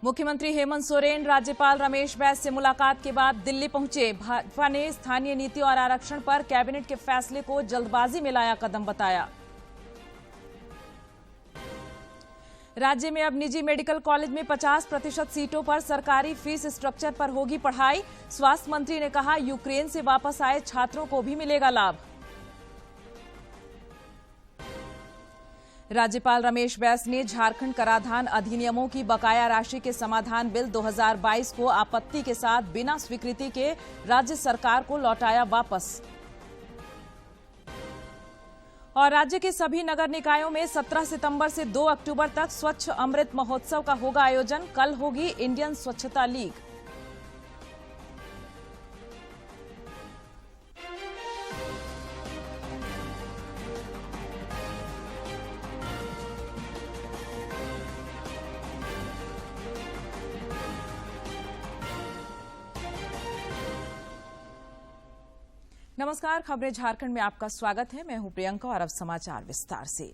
मुख्यमंत्री हेमंत सोरेन राज्यपाल रमेश बैस से मुलाकात के बाद दिल्ली पहुंचे। भाजपा ने स्थानीय नीति और आरक्षण पर कैबिनेट के फैसले को जल्दबाजी में लाया कदम बताया। राज्य में अब निजी मेडिकल कॉलेज में 50% सीटों पर सरकारी फीस स्ट्रक्चर पर होगी पढ़ाई। स्वास्थ्य मंत्री ने कहा, यूक्रेन से वापस आए छात्रों को भी मिलेगा लाभ। राज्यपाल रमेश बैस ने झारखंड कराधान अधिनियमों की बकाया राशि के समाधान बिल 2022 को आपत्ति के साथ बिना स्वीकृति के राज्य सरकार को लौटाया वापस। और राज्य के सभी नगर निकायों में 17 सितंबर से 2 अक्टूबर तक स्वच्छ अमृत महोत्सव का होगा आयोजन। कल होगी इंडियन स्वच्छता लीग। नमस्कार, खबरें झारखंड में आपका स्वागत है। मैं हूं प्रियंका और अब समाचार विस्तार से।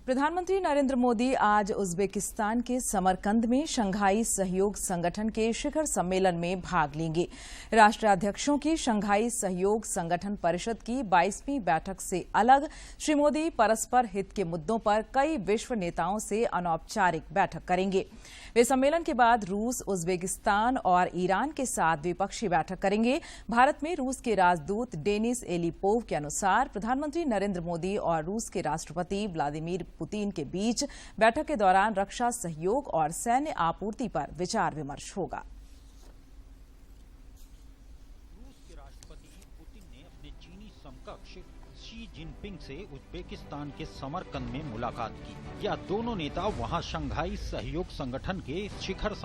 प्रधानमंत्री नरेंद्र मोदी आज उज्बेकिस्तान के समरकंद में शंघाई सहयोग संगठन के शिखर सम्मेलन में भाग लेंगे। राष्ट्राध्यक्षों की शंघाई सहयोग संगठन परिषद की 22वीं बैठक से अलग श्री मोदी परस्पर हित के मुद्दों पर कई विश्व नेताओं से अनौपचारिक बैठक करेंगे। वे सम्मेलन के बाद रूस, उज्बेकिस्तान और ईरान के साथ द्विपक्षीय बैठक करेंगे। भारत में रूस के राजदूत डेनिस एलिपोव के अनुसार प्रधानमंत्री नरेंद्र मोदी और रूस के राष्ट्रपति व्लादिमीर पुतिन के बीच बैठक के दौरान रक्षा सहयोग और सैन्य आपूर्ति पर विचार विमर्श होगा। रूस के राष्ट्रपति पुतिन ने अपने चीनी समकक्ष शी जिनपिंग से उज्बेकिस्तान के समरकंद में मुलाकात की। या दोनों नेता वहां शंघाई सहयोग संगठन के शिखर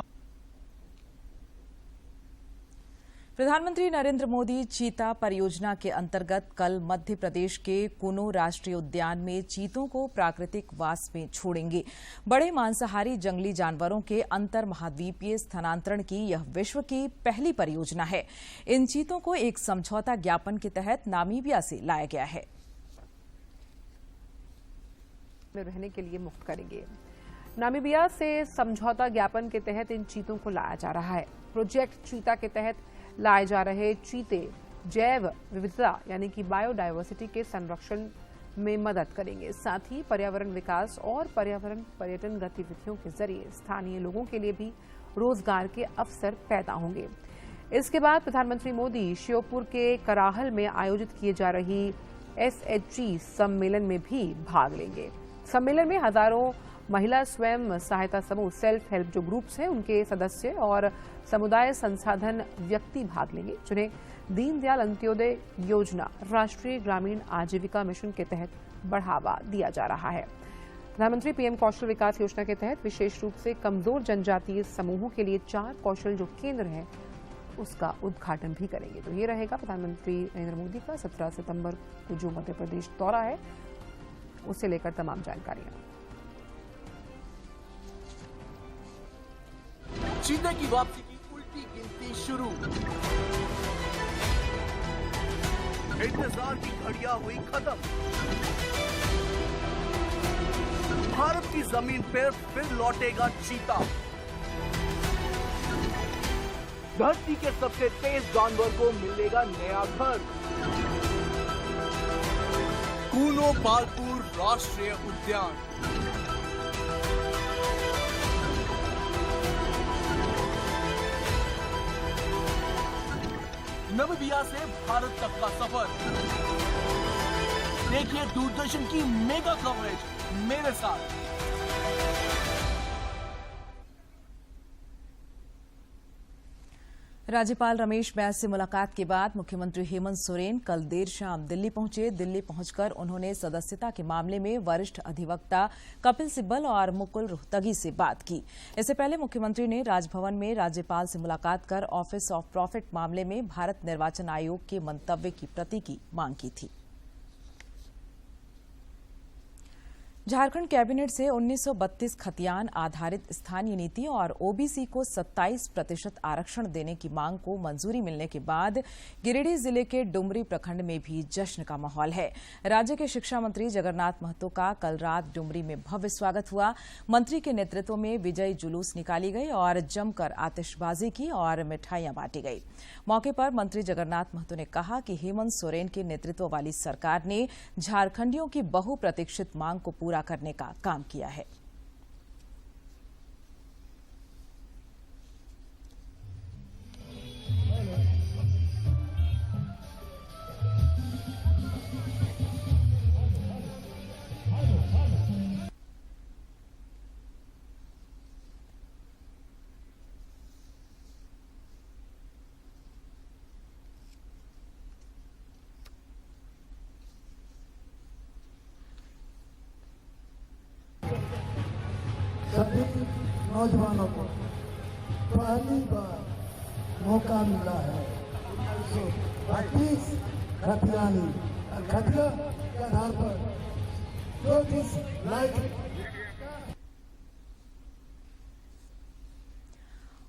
प्रधानमंत्री नरेंद्र मोदी चीता परियोजना के अंतर्गत कल मध्य प्रदेश के कुनो राष्ट्रीय उद्यान में चीतों को प्राकृतिक वास में छोड़ेंगे। बड़े मांसाहारी जंगली जानवरों के अंतर महाद्वीपीय स्थानांतरण की यह विश्व की पहली परियोजना है। इन चीतों को एक समझौता ज्ञापन के तहत नामीबिया से लाया गया है। रहने के लिए मुक्त करेंगे। नामीबिया से समझौता ज्ञापन के तहत इन चीतों को लाया जा रहा है। प्रोजेक्ट चीता के तहत लाए जा रहे चीते जैव विविधता यानी कि बायोडायवर्सिटी के संरक्षण में मदद करेंगे। साथ ही पर्यावरण विकास और पर्यावरण पर्यटन गतिविधियों के जरिए स्थानीय लोगों के लिए भी रोजगार के अवसर पैदा होंगे। इसके बाद प्रधानमंत्री मोदी श्योपुर के कराहल में आयोजित किए जा रही SHG सम्मेलन में भी भाग लेंगे। सम्मेलन में हजारों महिला स्वयं सहायता समूह, सेल्फ हेल्प जो ग्रुप्स हैं, उनके सदस्य और समुदाय संसाधन व्यक्ति भाग लेंगे, जिन्हें दीनदयाल अंत्योदय योजना राष्ट्रीय ग्रामीण आजीविका मिशन के तहत बढ़ावा दिया जा रहा है। प्रधानमंत्री PM कौशल विकास योजना के तहत विशेष रूप से कमजोर जनजातीय समूहों के लिए 4 कौशल जो केंद्र है उसका उद्घाटन भी करेंगे। तो ये रहेगा प्रधानमंत्री नरेंद्र मोदी का 17 सितंबर को जो मध्य प्रदेश दौरा है उसे लेकर तमाम जानकारियां। चीते की वापसी की उल्टी गिनती शुरू। इंतजार की घड़ियां हुई खत्म। भारत की जमीन पर फिर लौटेगा चीता। धरती के सबसे तेज जानवर को मिलेगा नया घर। कूनो पालतू राष्ट्रीय उद्यान। नामीबिया से भारत तक का सफर। देखिए दूरदर्शन की मेगा कवरेज मेरे साथ। राज्यपाल रमेश बैस से मुलाकात के बाद मुख्यमंत्री हेमंत सोरेन कल देर शाम दिल्ली पहुंचे। दिल्ली पहुंचकर उन्होंने सदस्यता के मामले में वरिष्ठ अधिवक्ता कपिल सिब्बल और मुकुल रोहतगी से बात की। इससे पहले मुख्यमंत्री ने राजभवन में राज्यपाल से मुलाकात कर ऑफिस ऑफ प्रॉफिट मामले में भारत निर्वाचन आयोग के मंतव्य की प्रति की मांग की थी। झारखंड कैबिनेट से 1932 खतियान आधारित स्थानीय नीति और ओबीसी को 27% आरक्षण देने की मांग को मंजूरी मिलने के बाद गिरिडीह जिले के डुमरी प्रखंड में भी जश्न का माहौल है। राज्य के शिक्षा मंत्री जगन्नाथ महतो का कल रात डुमरी में भव्य स्वागत हुआ। मंत्री के नेतृत्व में विजयी जुलूस निकाली गई और जमकर आतिशबाजी की और मिठाइयां बांटी गई। मौके पर मंत्री जगन्नाथ महतो ने कहा कि हेमंत सोरेन के नेतृत्व वाली सरकार ने झारखंडियों की बहुप्रतीक्षित मांग को पूरा करने का काम किया है। सभी नौजवानों को पहली बार मौका मिला है 1932 खतियानी खतिया के आधार पर जो जिस लायक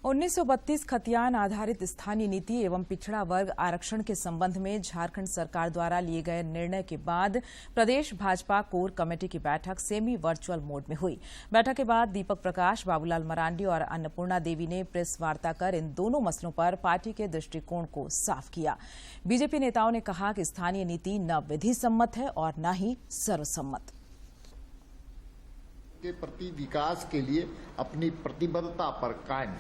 1932 खतियान आधारित स्थानीय नीति एवं पिछड़ा वर्ग आरक्षण के संबंध में झारखंड सरकार द्वारा लिए गए निर्णय के बाद प्रदेश भाजपा कोर कमेटी की बैठक सेमी वर्चुअल मोड में हुई। बैठक के बाद दीपक प्रकाश, बाबूलाल मरांडी और अन्नपूर्णा देवी ने प्रेस वार्ता कर इन दोनों मसलों पर पार्टी के दृष्टिकोण को साफ किया। बीजेपी नेताओं ने कहा कि स्थानीय नीति न विधि सम्मत है और न ही सर्वसम्मत। के प्रति विकास के लिए अपनी प्रतिबद्धता पर कायम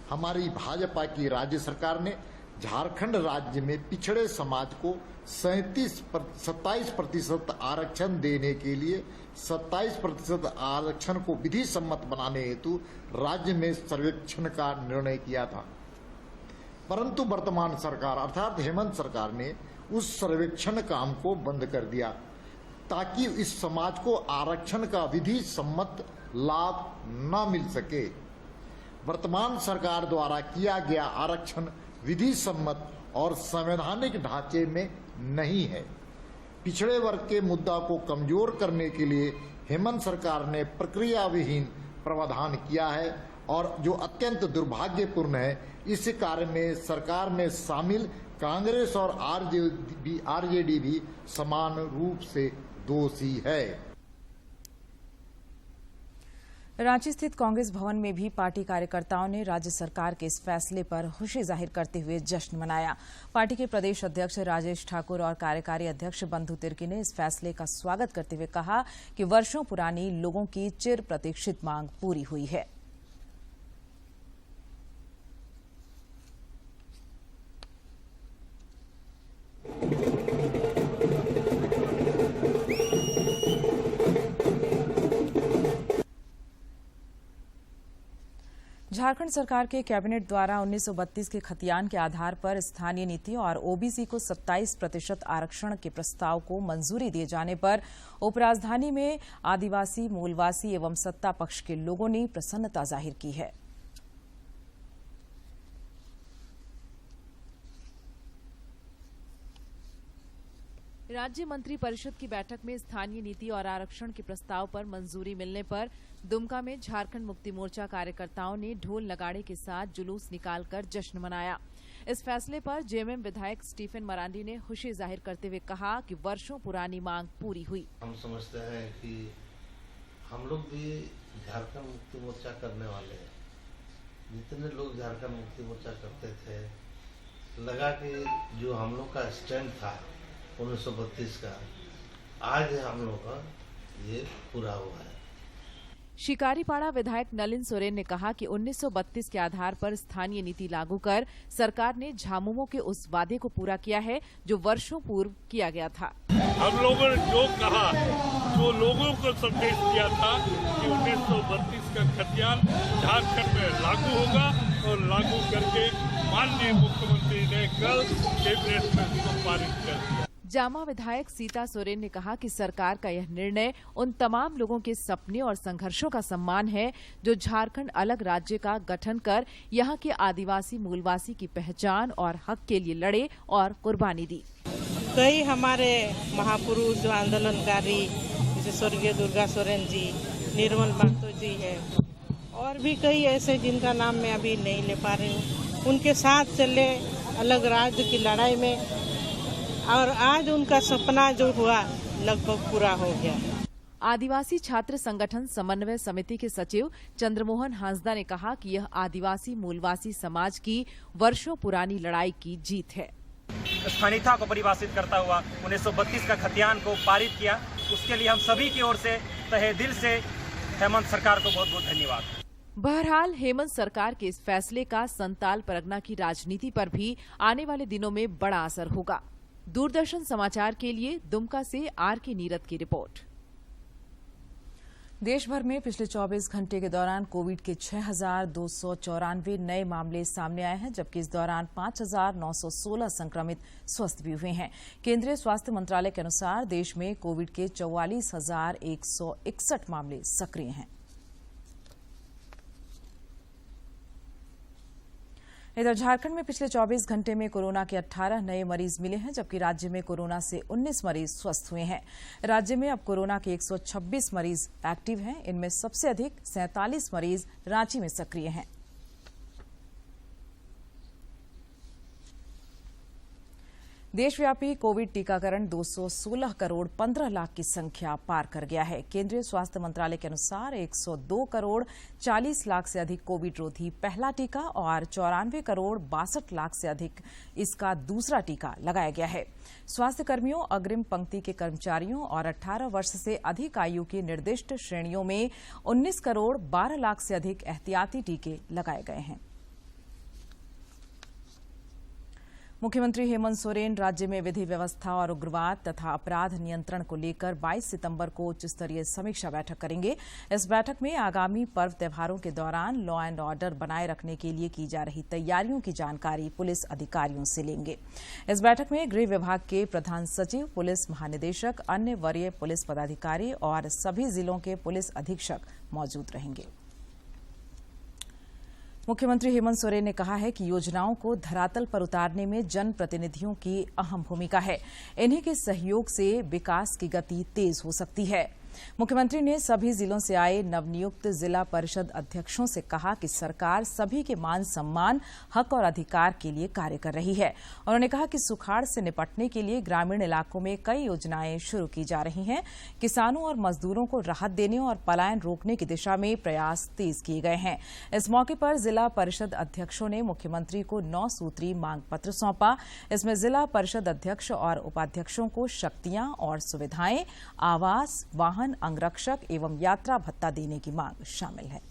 हमारी भाजपा की राज्य सरकार ने झारखंड राज्य में पिछड़े समाज को 27% आरक्षण देने के लिए 27% आरक्षण को विधि सम्मत बनाने हेतु राज्य में सर्वेक्षण का निर्णय किया था। परंतु वर्तमान सरकार अर्थात हेमंत सरकार ने उस सर्वेक्षण काम को बंद कर दिया ताकि इस समाज को आरक्षण का विधि सम्मत लाभ न मिल सके। वर्तमान सरकार द्वारा किया गया आरक्षण विधि सम्मत और संवैधानिक ढांचे में नहीं है। पिछड़े वर्ग के मुद्दा को कमजोर करने के लिए हेमंत सरकार ने प्रक्रिया विहीन प्रावधान किया है और जो अत्यंत दुर्भाग्यपूर्ण है। इस कार्य में सरकार में शामिल कांग्रेस और आरजेडी भी समान रूप से दोषी है। रांची स्थित कांग्रेस भवन में भी पार्टी कार्यकर्ताओं ने राज्य सरकार के इस फैसले पर खुशी जाहिर करते हुए जश्न मनाया। पार्टी के प्रदेश अध्यक्ष राजेश ठाकुर और कार्यकारी अध्यक्ष बंधु तिर्की ने इस फैसले का स्वागत करते हुए कहा कि वर्षों पुरानी लोगों की चिर प्रतीक्षित मांग पूरी हुई है। झारखंड सरकार के कैबिनेट द्वारा 1932 के खतियान के आधार पर स्थानीय नीति और ओबीसी को 27% आरक्षण के प्रस्ताव को मंजूरी दिए जाने पर उपराजधानी में आदिवासी, मूलवासी एवं सत्ता पक्ष के लोगों ने प्रसन्नता जाहिर की है। राज्य मंत्री परिषद की बैठक में स्थानीय नीति और आरक्षण के प्रस्ताव पर मंजूरी मिलने पर दुमका में झारखंड मुक्ति मोर्चा कार्यकर्ताओं ने ढोल नगाड़े के साथ जुलूस निकालकर जश्न मनाया। इस फैसले पर जेएमएम विधायक स्टीफन मरांडी ने खुशी जाहिर करते हुए कहा कि वर्षों पुरानी मांग पूरी हुई। हम समझते हैं कि हम लोग भी झारखंड मुक्ति मोर्चा करने वाले हैं। जितने लोग झारखंड मुक्ति मोर्चा करते थे, लगा कि जो हम लोग का स्टैंड था 1932 का, आज हम लोग का ये पूरा हुआ है। शिकारीपाड़ा विधायक नलिन सोरेन ने कहा कि 1932 के आधार पर स्थानीय नीति लागू कर सरकार ने झामुमो के उस वादे को पूरा किया है जो वर्षों पूर्व किया गया था। हम लोगों ने जो कहा, जो लोगों को संदेश दिया था कि 1932 का खतियान झारखंड में लागू होगा और लागू करके माननीय मुख्यमंत्री ने कल कैबिनेट में इसको पारित कर दिया। जामा विधायक सीता सोरेन ने कहा कि सरकार का यह निर्णय उन तमाम लोगों के सपने और संघर्षों का सम्मान है जो झारखंड अलग राज्य का गठन कर यहां के आदिवासी मूलवासी की पहचान और हक के लिए लड़े और कुर्बानी दी। कई हमारे महापुरुष जो आंदोलनकारी जैसे स्वर्गीय दुर्गा सोरेन जी, निर्मल महतो जी है और भी कई ऐसे जिनका नाम मैं अभी नहीं ले पा रही हूँ। उनके साथ चले अलग राज्य की लड़ाई में और आज उनका सपना जो हुआ लगभग पूरा हो गया। आदिवासी छात्र संगठन समन्वय समिति के सचिव चंद्रमोहन हांसदा ने कहा कि यह आदिवासी मूलवासी समाज की वर्षों पुरानी लड़ाई की जीत है। स्थानीयता को परिभाषित करता हुआ 1932 का खतियान को पारित किया, उसके लिए हम सभी की ओर से तहे दिल से हेमंत सरकार को बहुत बहुत धन्यवाद। बहरहाल हेमंत सरकार के इस फैसले का संताल परगना की राजनीति पर भी आने वाले दिनों में बड़ा असर होगा। दूरदर्शन समाचार के लिए दुमका से आर.के. नीरद की रिपोर्ट। देश भर में पिछले 24 घंटे के दौरान कोविड के 6,294 नए मामले सामने आए हैं, जबकि इस दौरान 5,916 संक्रमित स्वस्थ भी हुए हैं। केंद्रीय स्वास्थ्य मंत्रालय के अनुसार देश में कोविड के 44,161 मामले सक्रिय हैं। इधर झारखंड में पिछले 24 घंटे में कोरोना के 18 नए मरीज मिले हैं, जबकि राज्य में कोरोना से 19 मरीज स्वस्थ हुए हैं। राज्य में अब कोरोना के 126 मरीज एक्टिव हैं। इनमें सबसे अधिक 47 मरीज रांची में सक्रिय हैं। देशव्यापी कोविड टीकाकरण 216 करोड़ 15 लाख की संख्या पार कर गया है। केंद्रीय स्वास्थ्य मंत्रालय के अनुसार 102 करोड़ 40 लाख से अधिक कोविड रोधी पहला टीका और 94 करोड़ 62 लाख से अधिक इसका दूसरा टीका लगाया गया है। स्वास्थ्य कर्मियों, अग्रिम पंक्ति के कर्मचारियों और 18 वर्ष से अधिक आयु की निर्दिष्ट श्रेणियों में 19 करोड़ 12 लाख से अधिक एहतियाती टीके लगाए गए हैं। मुख्यमंत्री हेमंत सोरेन राज्य में विधि व्यवस्था और उग्रवाद तथा अपराध नियंत्रण को लेकर 22 सितंबर को उच्च स्तरीय समीक्षा बैठक करेंगे। इस बैठक में आगामी पर्व त्योहारों के दौरान लॉ एंड ऑर्डर बनाए रखने के लिए की जा रही तैयारियों की जानकारी पुलिस अधिकारियों से लेंगे। इस बैठक में गृह विभाग के प्रधान सचिव, पुलिस महानिदेशक, अन्य वरीय पुलिस पदाधिकारी और सभी जिलों के पुलिस अधीक्षक मौजूद रहेंगे। मुख्यमंत्री हेमंत सोरेन ने कहा है कि योजनाओं को धरातल पर उतारने में जनप्रतिनिधियों की अहम भूमिका है। इन्हीं के सहयोग से विकास की गति तेज हो सकती है। मुख्यमंत्री ने सभी जिलों से आए नवनियुक्त जिला परिषद अध्यक्षों से कहा कि सरकार सभी के मान सम्मान, हक और अधिकार के लिए कार्य कर रही है। उन्होंने कहा कि सुखाड़ से निपटने के लिए ग्रामीण इलाकों में कई योजनाएं शुरू की जा रही हैं। किसानों और मजदूरों को राहत देने और पलायन रोकने की दिशा में प्रयास तेज किए गए हैं। इस मौके पर जिला परिषद अध्यक्षों ने मुख्यमंत्री को 9 सूत्री मांग पत्र सौंपा। इसमें जिला परिषद अध्यक्ष और उपाध्यक्षों को शक्तियां और सुविधाएं, आवास, वाहन, अंगरक्षक एवं यात्रा भत्ता देने की मांग शामिल है।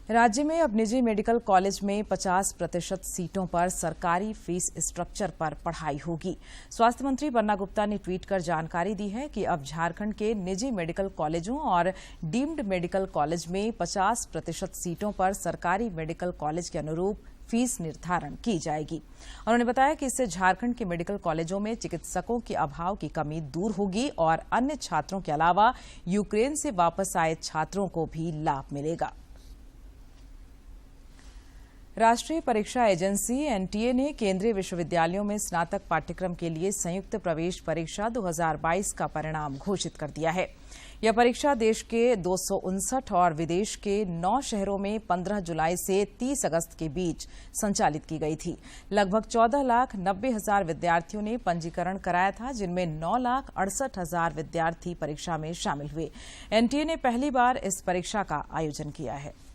राज्य में अब निजी मेडिकल कॉलेज में 50% सीटों पर सरकारी फीस स्ट्रक्चर पर पढ़ाई होगी। स्वास्थ्य मंत्री बन्ना गुप्ता ने ट्वीट कर जानकारी दी है कि अब झारखंड के निजी मेडिकल कॉलेजों और डीम्ड मेडिकल कॉलेज में 50% सीटों पर सरकारी मेडिकल कॉलेज के अनुरूप फीस निर्धारण की जाएगी। उन्होंने बताया कि इससे झारखंड के मेडिकल कॉलेजों में चिकित्सकों के अभाव की कमी दूर होगी और अन्य छात्रों के अलावा यूक्रेन से वापस आए छात्रों को भी लाभ मिलेगा। राष्ट्रीय परीक्षा एजेंसी एनटीए ने केंद्रीय विश्वविद्यालयों में स्नातक पाठ्यक्रम के लिए संयुक्त प्रवेश परीक्षा 2022 का परिणाम घोषित कर दिया है। यह परीक्षा देश के 259 और विदेश के 9 शहरों में 15 जुलाई से 30 अगस्त के बीच संचालित की गई थी। लगभग 14,90,000 विद्यार्थियों ने पंजीकरण कराया था, जिनमें 9,68,000 विद्यार्थी परीक्षा में शामिल हुए। एनटीए ने पहली बार इस परीक्षा का आयोजन किया है।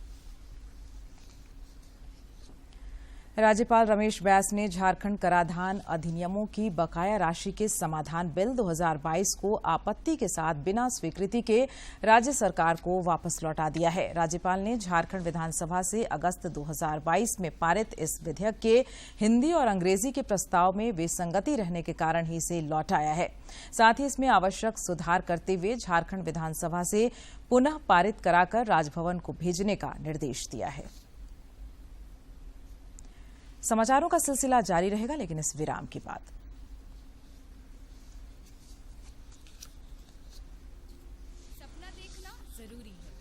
राज्यपाल रमेश बैस ने झारखंड कराधान अधिनियमों की बकाया राशि के समाधान बिल 2022 को आपत्ति के साथ बिना स्वीकृति के राज्य सरकार को वापस लौटा दिया है। राज्यपाल ने झारखंड विधानसभा से अगस्त 2022 में पारित इस विधेयक के हिंदी और अंग्रेजी के प्रस्ताव में विसंगति रहने के कारण ही इसे लौटाया है। साथ ही इसमें आवश्यक सुधार करते हुए झारखंड विधानसभा से पुनः पारित कराकर राजभवन को भेजने का निर्देश दिया है। समाचारों का सिलसिला जारी रहेगा, लेकिन इस विराम के बाद। सपना देखना जरूरी है,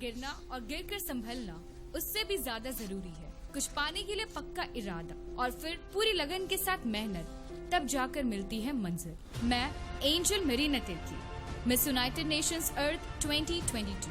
गिरना और गिरकर संभलना उससे भी ज्यादा जरूरी है। कुछ पाने के लिए पक्का इरादा और फिर पूरी लगन के साथ मेहनत, तब जाकर मिलती है मंजिल। मैं Angel Marina Tirkey, Miss United Nations Earth 2022।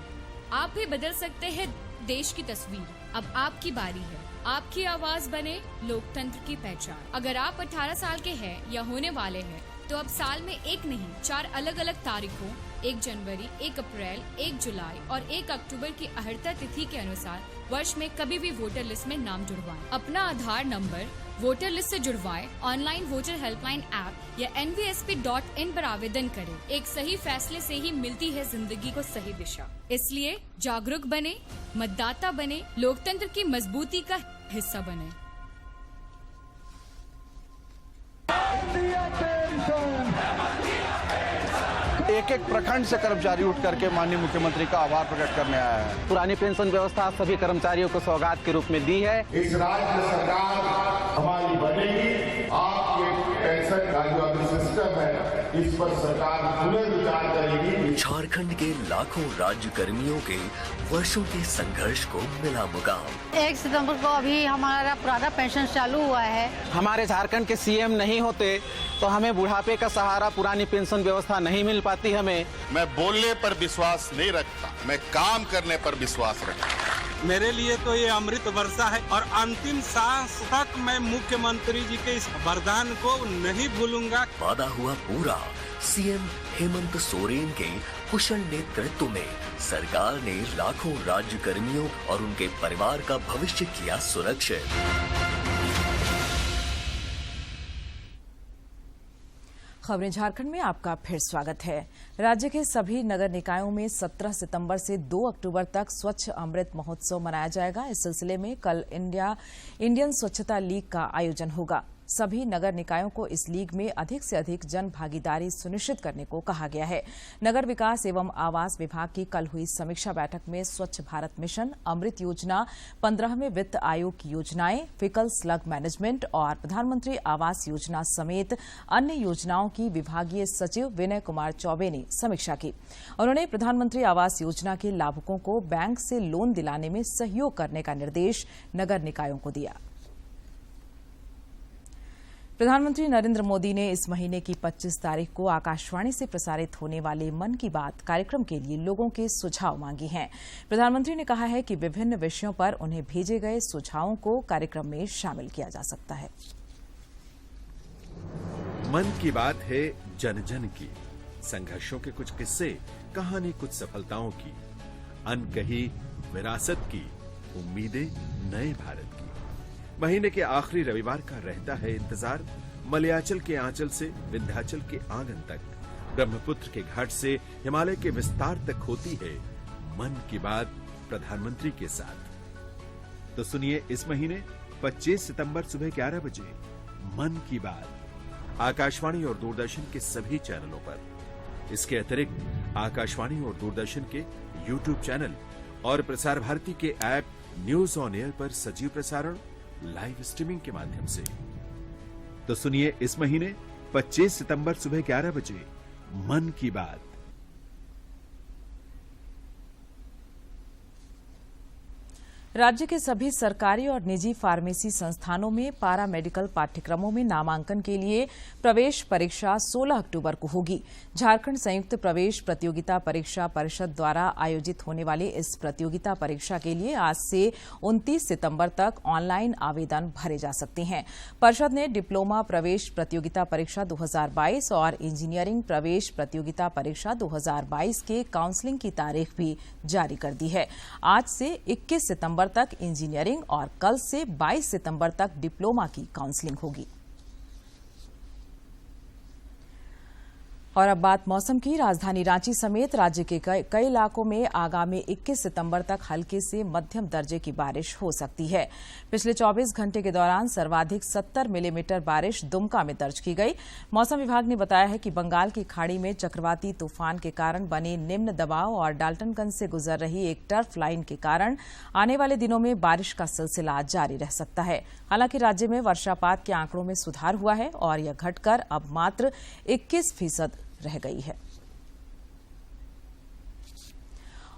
आप भी बदल सकते हैं देश की तस्वीर। अब आपकी बारी है, आपकी आवाज बने लोकतंत्र की पहचान। अगर आप 18 साल के हैं या होने वाले हैं तो अब साल में एक नहीं 4 अलग अलग तारीखों 1 जनवरी, 1 अप्रैल, 1 जुलाई और 1 अक्टूबर की अहर्ता तिथि के अनुसार वर्ष में कभी भी वोटर लिस्ट में नाम जुड़वाएं। अपना आधार नंबर वोटर लिस्ट से जुड़वाएं, ऑनलाइन वोटर हेल्पलाइन ऐप या nvsp.in पर आवेदन करें। एक सही फैसले से ही मिलती है जिंदगी को सही दिशा। इसलिए जागरूक बने, मतदाता बने, लोकतंत्र की मजबूती का हिस्सा बने। एक प्रखंड से कर्मचारी उठ करके माननीय मुख्यमंत्री का आभार प्रकट करने आया है। पुरानी पेंशन व्यवस्था सभी कर्मचारियों को सौगात के रूप में दी है। इस राज्य सरकार हमारी बनेगी, आपके पेंशन का जो सिस्टम है इस पर सरकार पुनर्विचार करेगी। झारखंड के लाखों राज्य कर्मियों के वर्षों के संघर्ष को मिला मुकाम। 1 सितंबर को अभी हमारा पुराना पेंशन चालू हुआ है। हमारे झारखंड के सीएम नहीं होते तो हमें बुढ़ापे का सहारा पुरानी पेंशन व्यवस्था नहीं मिल पाती। हमें मैं बोलने पर विश्वास नहीं रखता, मैं काम करने पर विश्वास रखता हूं। मेरे लिए तो ये अमृत वर्षा है और अंतिम सांस तक मैं मुख्यमंत्री जी के इस वरदान को नहीं भूलूंगा। वादा हुआ पूरा। सीएम हेमंत सोरेन के कुशल नेतृत्व में सरकार ने लाखों राज्य कर्मियों और उनके परिवार का भविष्य किया सुरक्षित। खबरें झारखंड में आपका फिर स्वागत है। राज्य के सभी नगर निकायों में 17 सितंबर से 2 अक्टूबर तक स्वच्छ अमृत महोत्सव मनाया जाएगा। इस सिलसिले में कल इंडियन स्वच्छता लीग का आयोजन होगा। सभी नगर निकायों को इस लीग में अधिक से अधिक जन भागीदारी सुनिश्चित करने को कहा गया है। नगर विकास एवं आवास विभाग की कल हुई समीक्षा बैठक में स्वच्छ भारत मिशन, अमृत योजना, 15वें वित्त आयोग की योजनाएं, फिकल स्लग मैनेजमेंट और प्रधानमंत्री आवास योजना समेत अन्य योजनाओं की विभागीय सचिव विनय कुमार चौबे ने समीक्षा की। उन्होंने प्रधानमंत्री आवास योजना के लाभुकों को बैंक से लोन दिलाने में सहयोग करने का निर्देश नगर निकायों को दिया। प्रधानमंत्री नरेंद्र मोदी ने इस महीने की 25 तारीख को आकाशवाणी से प्रसारित होने वाले मन की बात कार्यक्रम के लिए लोगों के सुझाव मांगे हैं। प्रधानमंत्री ने कहा है कि विभिन्न विषयों पर उन्हें भेजे गए सुझावों को कार्यक्रम में शामिल किया जा सकता है। मन की बात है जन जन की, संघर्षों के कुछ किस्से, कहानी कुछ सफलताओं की, अनकही विरासत की, उम्मीदें नए भारत की। महीने के आखिरी रविवार का रहता है इंतजार। मलयाचल के आंचल से विंध्याचल के आंगन तक, ब्रह्मपुत्र के घाट से हिमालय के विस्तार तक होती है मन की बात प्रधानमंत्री के साथ। तो सुनिए इस महीने 25 सितंबर सुबह 11 बजे मन की बात आकाशवाणी और दूरदर्शन के सभी चैनलों पर। इसके अतिरिक्त आकाशवाणी और दूरदर्शन के YouTube चैनल और प्रसार भारती के ऐप न्यूज ऑन एयर पर सजीव प्रसारण लाइव स्ट्रीमिंग के माध्यम से। तो सुनिए इस महीने 25 सितंबर सुबह 11 बजे मन की बात। राज्य के सभी सरकारी और निजी फार्मेसी संस्थानों में पारा मेडिकल पाठ्यक्रमों में नामांकन के लिए प्रवेश परीक्षा 16 अक्टूबर को होगी। झारखंड संयुक्त प्रवेश प्रतियोगिता परीक्षा परिषद द्वारा आयोजित होने वाले इस प्रतियोगिता परीक्षा के लिए आज से 29 सितंबर तक ऑनलाइन आवेदन भरे जा सकते हैं। परिषद ने डिप्लोमा प्रवेश प्रतियोगिता परीक्षा 2022 और इंजीनियरिंग प्रवेश प्रतियोगिता परीक्षा 2022 के काउंसलिंग की तारीख भी जारी कर दी है। आज से 21 सितंबर तक इंजीनियरिंग और कल से 22 सितंबर तक डिप्लोमा की काउंसलिंग होगी। और अब बात मौसम की। राजधानी रांची समेत राज्य के कई इलाकों में आगामी 21 सितंबर तक हल्के से मध्यम दर्जे की बारिश हो सकती है। पिछले 24 घंटे के दौरान सर्वाधिक 70 मिलीमीटर बारिश दुमका में दर्ज की गई। मौसम विभाग ने बताया है कि बंगाल की खाड़ी में चक्रवाती तूफान के कारण बने निम्न दबाव और डाल्टनगंज से गुजर रही एक टर्फ लाइन के कारण आने वाले दिनों में बारिश का सिलसिला जारी रह सकता है। हालांकि राज्य में वर्षापात के आंकड़ों में सुधार हुआ है और यह घटकर अब मात्र 21% रह गई है।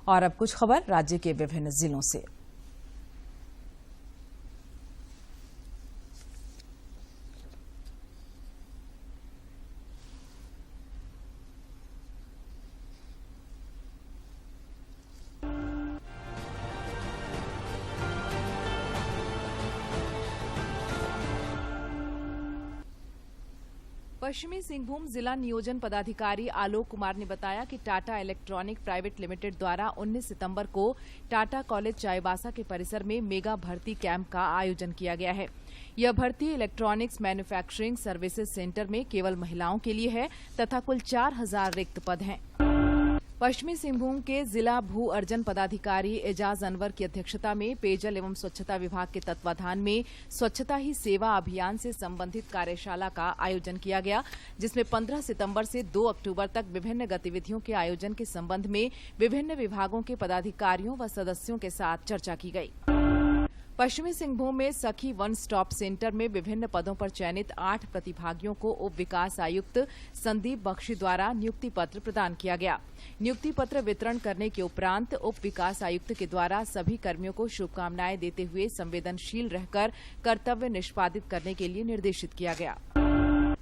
और अब कुछ खबर राज्य के विभिन्न जिलों से। पश्चिमी सिंहभूम जिला नियोजन पदाधिकारी आलोक कुमार ने बताया कि टाटा इलेक्ट्रॉनिक प्राइवेट लिमिटेड द्वारा 19 सितंबर को टाटा कॉलेज चाईबासा के परिसर में मेगा भर्ती कैंप का आयोजन किया गया है। यह भर्ती इलेक्ट्रॉनिक्स मैन्युफैक्चरिंग सर्विसेज सेंटर में केवल महिलाओं के लिए है तथा कुल 4000 रिक्त पद हैं। पश्चिमी सिंहभूम के जिला भू अर्जन पदाधिकारी एजाज अनवर की अध्यक्षता में पेयजल एवं स्वच्छता विभाग के तत्वाधान में स्वच्छता ही सेवा अभियान से संबंधित कार्यशाला का आयोजन किया गया, जिसमें 15 सितंबर से 2 अक्टूबर तक विभिन्न गतिविधियों के आयोजन के संबंध में विभिन्न विभागों के पदाधिकारियों व सदस्यों के साथ चर्चा की गई। पश्चिमी सिंहभूम में सखी वन स्टॉप सेंटर में विभिन्न पदों पर चयनित 8 प्रतिभागियों को उप विकास आयुक्त संदीप बख्शी द्वारा नियुक्ति पत्र प्रदान किया गया। नियुक्ति पत्र वितरण करने के उपरांत उप विकास आयुक्त के द्वारा सभी कर्मियों को शुभकामनाएं देते हुए संवेदनशील रहकर कर्तव्य निष्पादित करने के लिए निर्देशित किया गया।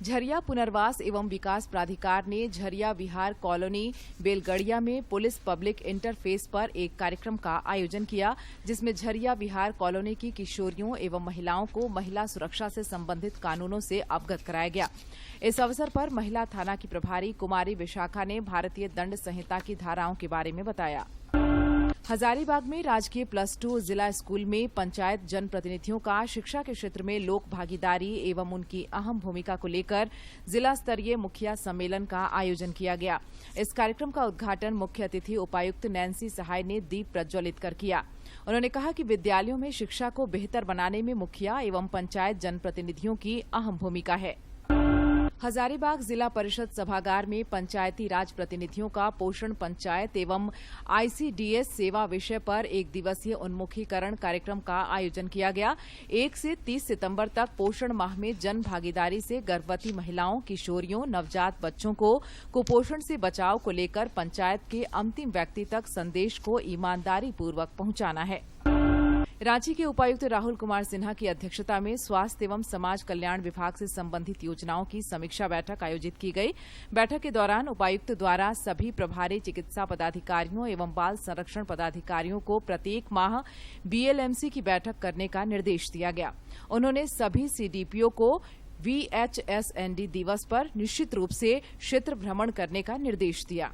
झरिया पुनर्वास एवं विकास प्राधिकार ने झरिया विहार कॉलोनी बेलगड़िया में पुलिस पब्लिक इंटरफेस पर एक कार्यक्रम का आयोजन किया, जिसमें झरिया विहार कॉलोनी की किशोरियों एवं महिलाओं को महिला सुरक्षा से संबंधित कानूनों से अवगत कराया गया। इस अवसर पर महिला थाना की प्रभारी कुमारी विशाखा ने भारतीय दंड संहिता की धाराओं के बारे में बताया। हजारीबाग में राजकीय +2 जिला स्कूल में पंचायत जनप्रतिनिधियों का शिक्षा के क्षेत्र में लोक भागीदारी एवं उनकी अहम भूमिका को लेकर जिला स्तरीय मुखिया सम्मेलन का आयोजन किया गया। इस कार्यक्रम का उद्घाटन मुख्य अतिथि उपायुक्त नैन्सी सहाय ने दीप प्रज्वलित कर किया। उन्होंने कहा कि विद्यालयों में शिक्षा को बेहतर बनाने में मुखिया एवं पंचायत जनप्रतिनिधियों की अहम भूमिका है। हजारीबाग जिला परिषद सभागार में पंचायती राज प्रतिनिधियों का पोषण पंचायत एवं ICDS सेवा विषय पर एक दिवसीय उन्मुखीकरण कार्यक्रम का आयोजन किया गया। 1 से 30 सितंबर तक पोषण माह में जन भागीदारी से गर्भवती महिलाओं, किशोरियों, नवजात बच्चों को कुपोषण से बचाव को लेकर पंचायत के अंतिम व्यक्ति तक संदेश को ईमानदारी पूर्वक पहुंचाना है। रांची के उपायुक्त राहुल कुमार सिन्हा की अध्यक्षता में स्वास्थ्य एवं समाज कल्याण विभाग से संबंधित योजनाओं की समीक्षा बैठक आयोजित की गई। बैठक के दौरान उपायुक्त द्वारा सभी प्रभारी चिकित्सा पदाधिकारियों एवं बाल संरक्षण पदाधिकारियों को प्रत्येक माह BLMC की बैठक करने का निर्देश दिया गया। उन्होंने सभी CDPO को VHSND दिवस पर निश्चित रूप से क्षेत्र भ्रमण करने का निर्देश दिया।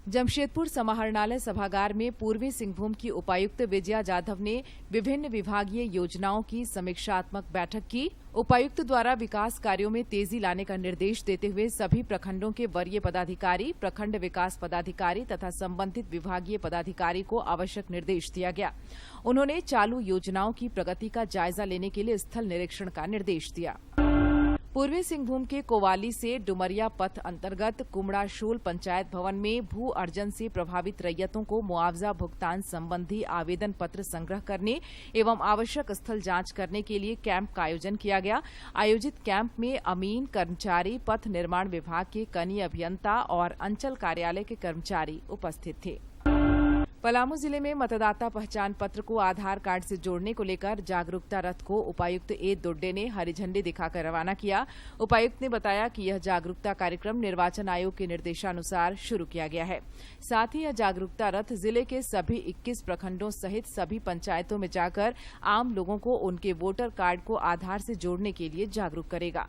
जमशेदपुर समाहरणालय सभागार में पूर्वी सिंहभूम की उपायुक्त विजया जाधव ने विभिन्न विभागीय योजनाओं की समीक्षात्मक बैठक की। उपायुक्त द्वारा विकास कार्यों में तेजी लाने का निर्देश देते हुए सभी प्रखंडों के वरीय पदाधिकारी, प्रखंड विकास पदाधिकारी तथा संबंधित विभागीय पदाधिकारी को आवश्यक निर्देश दिया गया। उन्होंने चालू योजनाओं की प्रगति का जायजा लेने के लिए स्थल निरीक्षण का निर्देश दिया। पूर्वी सिंहभूम के कोवाली से डुमरिया पथ अंतर्गत कुमड़ाशोल पंचायत भवन में भू अर्जन से प्रभावित रैयतों को मुआवजा भुगतान संबंधी आवेदन पत्र संग्रह करने एवं आवश्यक स्थल जांच करने के लिए कैंप का आयोजन किया गया। आयोजित कैंप में अमीन, कर्मचारी, पथ निर्माण विभाग के कनीय अभियंता और अंचल कार्यालय के कर्मचारी उपस्थित थे। पलामू जिले में मतदाता पहचान पत्र को आधार कार्ड से जोड़ने को लेकर जागरूकता रथ को उपायुक्त ए दोड्डे ने हरी झंडी दिखाकर रवाना किया। उपायुक्त ने बताया कि यह जागरूकता कार्यक्रम निर्वाचन आयोग के निर्देशानुसार शुरू किया गया है। साथ ही यह जागरूकता रथ जिले के सभी 21 प्रखंडों सहित सभी पंचायतों में जाकर आम लोगों को उनके वोटर कार्ड को आधार से जोड़ने के लिए जागरूक करेगा।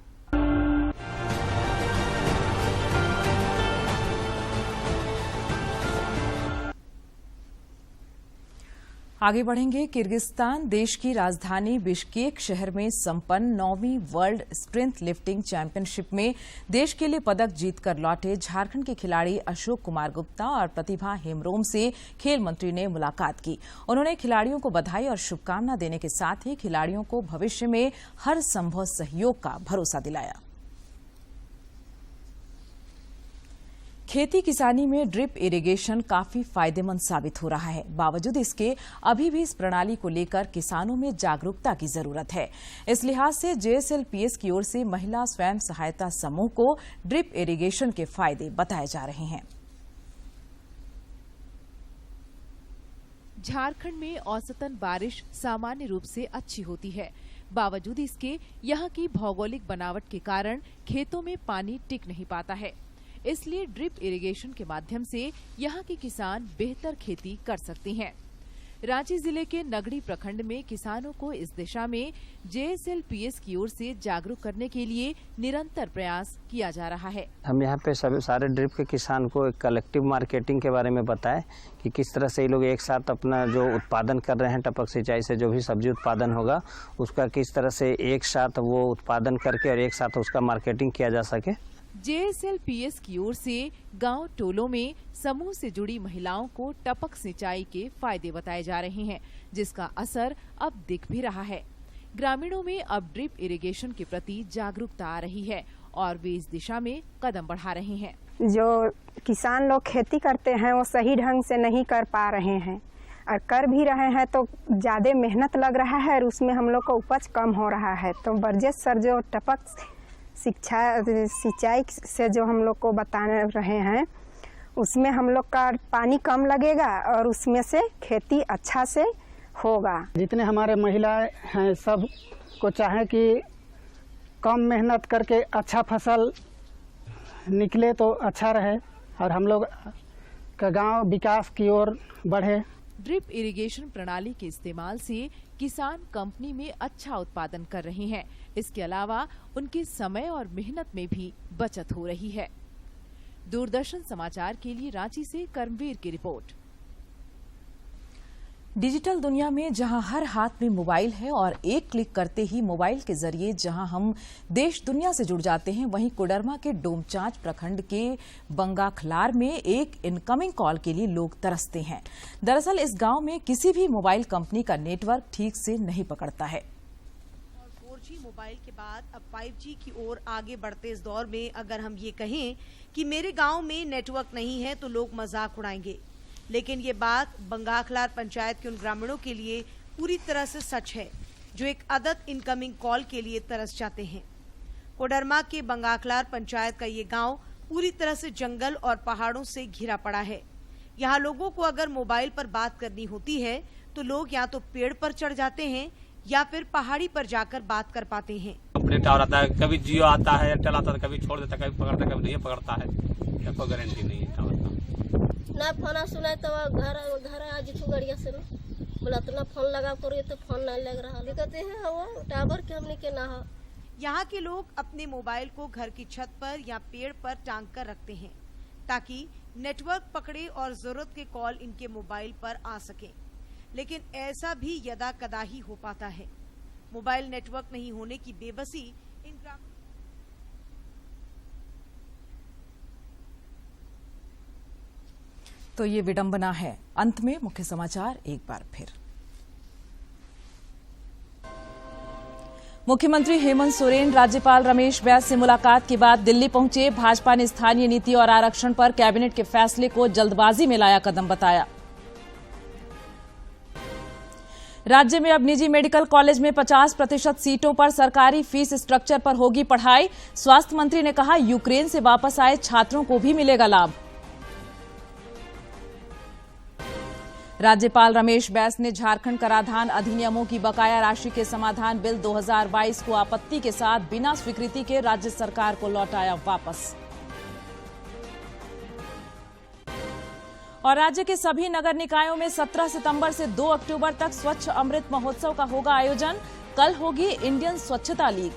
आगे बढ़ेंगे। किर्गिस्तान देश की राजधानी बिश्केक शहर में संपन्न 9वीं वर्ल्ड स्प्रिंट लिफ्टिंग चैंपियनशिप में देश के लिए पदक जीतकर लौटे झारखंड के खिलाड़ी अशोक कुमार गुप्ता और प्रतिभा हेमब्रोम से खेल मंत्री ने मुलाकात की। उन्होंने खिलाड़ियों को बधाई और शुभकामना देने के साथ ही खिलाड़ियों को भविष्य में हर संभव सहयोग का भरोसा दिलाया। खेती किसानी में ड्रिप इरिगेशन काफी फायदेमंद साबित हो रहा है। बावजूद इसके अभी भी इस प्रणाली को लेकर किसानों में जागरूकता की जरूरत है। इस लिहाज से JSLPS की ओर से महिला स्वयं सहायता समूह को ड्रिप इरिगेशन के फायदे बताए जा रहे हैं। झारखंड में औसतन बारिश सामान्य रूप से अच्छी होती है। बावजूद इसके यहाँ की भौगोलिक बनावट के कारण खेतों में पानी टिक नहीं पाता है। इसलिए ड्रिप इरिगेशन के माध्यम से यहाँ के किसान बेहतर खेती कर सकते हैं। रांची जिले के नगड़ी प्रखंड में किसानों को इस दिशा में JSLPS की ओर से जागरूक करने के लिए निरंतर प्रयास किया जा रहा है। हम यहाँ पे सभी सारे ड्रिप के किसान को एक कलेक्टिव मार्केटिंग के बारे में बताएं कि किस तरह से ये लोग एक साथ अपना जो उत्पादन कर रहे हैं टपक सिंचाई से जो भी सब्जी उत्पादन होगा उसका किस तरह से एक साथ वो उत्पादन करके और एक साथ उसका मार्केटिंग किया जा सके। JSLPS की ओर से गांव टोलों में समूह से जुड़ी महिलाओं को टपक सिंचाई के फायदे बताए जा रहे हैं, जिसका असर अब दिख भी रहा है। ग्रामीणों में अब ड्रिप इरिगेशन के प्रति जागरूकता आ रही है और वे इस दिशा में कदम बढ़ा रहे हैं। जो किसान लोग खेती करते हैं वो सही ढंग से नहीं कर पा रहे हैं और कर भी रहे हैं तो ज्यादा मेहनत लग रहा है और उसमें हम लोग को उपज कम हो रहा है। तो बरजेश सर जो टपक सिंचाई से जो हम लोग को बता रहे हैं उसमें हम लोग का पानी कम लगेगा और उसमें से खेती अच्छा से होगा। जितने हमारे महिलाएं हैं सब को चाहे कि कम मेहनत करके अच्छा फसल निकले तो अच्छा रहे और हम लोग का गांव विकास की ओर बढ़े। ड्रिप इरिगेशन प्रणाली के इस्तेमाल से किसान कंपनी में अच्छा उत्पादन कर रहे हैं। इसके अलावा उनके समय और मेहनत में भी बचत हो रही है। दूरदर्शन समाचार के लिए रांची से कर्मवीर की रिपोर्ट। डिजिटल दुनिया में जहां हर हाथ में मोबाइल है और एक क्लिक करते ही मोबाइल के जरिए जहां हम देश दुनिया से जुड़ जाते हैं, वहीं कोडरमा के डोमचांच प्रखंड के बंगाखलार में एक इनकमिंग कॉल के लिए लोग तरसते हैं। दरअसल इस गांव में किसी भी मोबाइल कंपनी का नेटवर्क ठीक से नहीं पकड़ता है। 4G मोबाइल के बाद अब 5G की ओर आगे बढ़ते इस दौर में अगर हम ये कहें कि मेरे गाँव में नेटवर्क नहीं है तो लोग मजाक उड़ाएंगे, लेकिन ये बात बंगाखलार पंचायत के उन ग्रामीणों के लिए पूरी तरह से सच है जो एक अदद इनकमिंग कॉल के लिए तरस जाते हैं। कोडरमा के बंगाखलार पंचायत का ये गांव पूरी तरह से जंगल और पहाड़ों से घिरा पड़ा है। यहाँ लोगों को अगर मोबाइल पर बात करनी होती है तो लोग या तो पेड़ पर चढ़ जाते हैं या फिर पहाड़ी पर जाकर बात कर पाते हैं। अपने टावर आता है, कभी जियो आता है, एयरटेल आता है, कभी छोड़ देता है, कभी पकड़ता है, कभी नहीं पकड़ता है। कोई गारंटी नहीं है टावर का। ना फोन सुनाए तो घर आ जितू गड़िया से ना बोला तो ना फोन लगा करिए तो फोन ना लग रहा। दिक्कत है वो टावर के हमने के ना हो। यहाँ के लोग अपने मोबाइल को घर की छत पर या पेड़ पर टांग कर रखते हैं ताकि नेटवर्क पकड़े और जरूरत के कॉल इनके मोबाइल पर आ सके, लेकिन ऐसा भी यदा कदा ही हो पाता है। मोबाइल नेटवर्क नहीं होने की बेबसी इन तो ये विडंबना है। अंत में मुख्य समाचार एक बार फिर। मुख्यमंत्री हेमंत सोरेन राज्यपाल रमेश बैस से मुलाकात के बाद दिल्ली पहुंचे। भाजपा ने स्थानीय नीति और आरक्षण पर कैबिनेट के फैसले को जल्दबाजी में लाया कदम बताया। राज्य में अब निजी मेडिकल कॉलेज में 50% सीटों पर सरकारी फीस स्ट्रक्चर पर होगी पढ़ाई। स्वास्थ्य मंत्री ने कहा यूक्रेन से वापस आए छात्रों को भी मिलेगा लाभ। राज्यपाल रमेश बैस ने झारखंड कराधान अधिनियमों की बकाया राशि के समाधान बिल 2022 को आपत्ति के साथ बिना स्वीकृति के राज्य सरकार को लौटाया वापस। और राज्य के सभी नगर निकायों में 17 सितंबर से 2 अक्टूबर तक स्वच्छ अमृत महोत्सव का होगा आयोजन। कल होगी इंडियन स्वच्छता लीग।